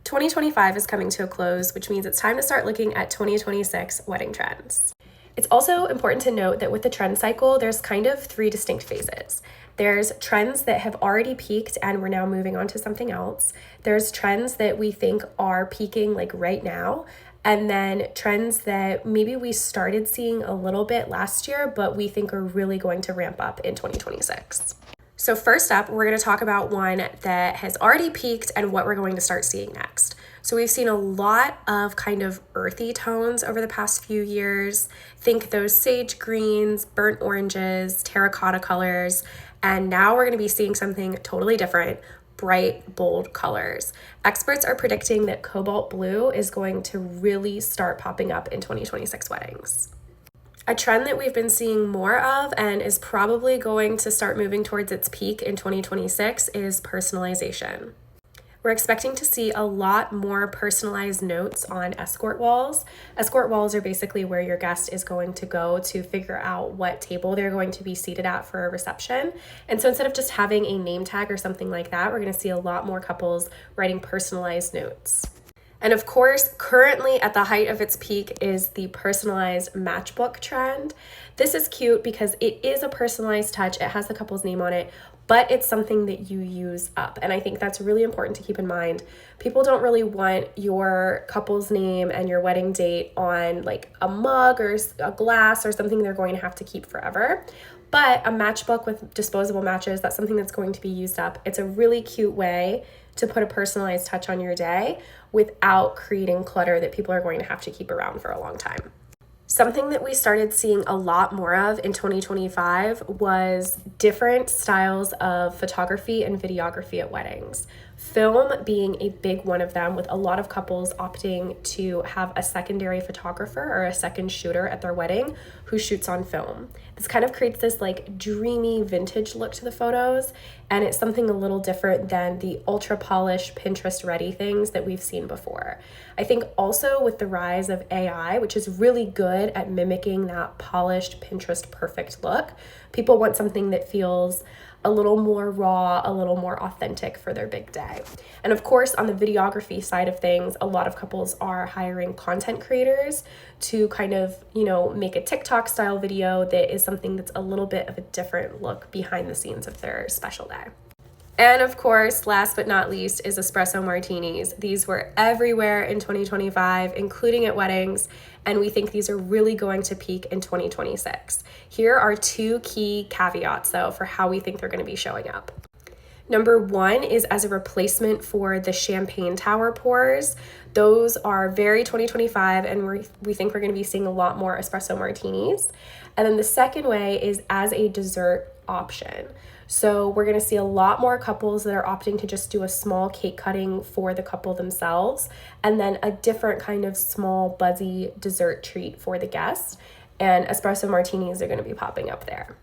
2025 is coming to a close, which means it's time to start looking at 2026 wedding trends. It's also important to note that with the trend cycle, there's kind of three distinct phases. There's trends that have already peaked and we're now moving on to something else. There's trends that we think are peaking like right now. And then trends that maybe we started seeing a little bit last year, but we think are really going to ramp up in 2026. So first up, we're going to talk about one that has already peaked and what we're going to start seeing next. So we've seen a lot of kind of earthy tones over the past few years. Think those sage greens, burnt oranges, terracotta colors, and now we're going to be seeing something totally different, bright, bold colors. Experts are predicting that cobalt blue is going to really start popping up in 2026 weddings. A trend that we've been seeing more of and is probably going to start moving towards its peak in 2026 is personalization. We're expecting to see a lot more personalized notes on escort walls. Escort walls are basically where your guest is going to go to figure out what table they're going to be seated at for a reception. And so instead of just having a name tag or something like that, we're going to see a lot more couples writing personalized notes. And of course, currently at the height of its peak is the personalized matchbook trend. This is cute because it is a personalized touch. It has the couple's name on it, but it's something that you use up. And I think that's really important to keep in mind. People don't really want your couple's name and your wedding date on like a mug or a glass or something they're going to have to keep forever. But a matchbook with disposable matches, that's something that's going to be used up. It's a really cute way to put a personalized touch on your day without creating clutter that people are going to have to keep around for a long time. Something that we started seeing a lot more of in 2025 was different styles of photography and videography at weddings. Film being a big one of them, with a lot of couples opting to have a secondary photographer or a second shooter at their wedding who shoots on film. This kind of creates this like dreamy vintage look to the photos, and it's something a little different than the ultra polished Pinterest ready things that we've seen before. I think also with the rise of AI, which is really good at mimicking that polished Pinterest perfect look, people want something that feels a little more raw, a little more authentic for their big day. And of course, on the videography side of things, a lot of couples are hiring content creators to kind of, make a TikTok style video that is something that's a little bit of a different look behind the scenes of their special day. And of course, last but not least is espresso martinis. These were everywhere in 2025, including at weddings, and we think these are really going to peak in 2026. Here are two key caveats, though, for how we think they're going to be showing up. Number one is as a replacement for the champagne tower pours. Those are very 2025, and we think we're going to be seeing a lot more espresso martinis. And then the second way is as a dessert option. So we're going to see a lot more couples that are opting to just do a small cake cutting for the couple themselves, and then a different kind of small buzzy dessert treat for the guest. And espresso martinis are going to be popping up there.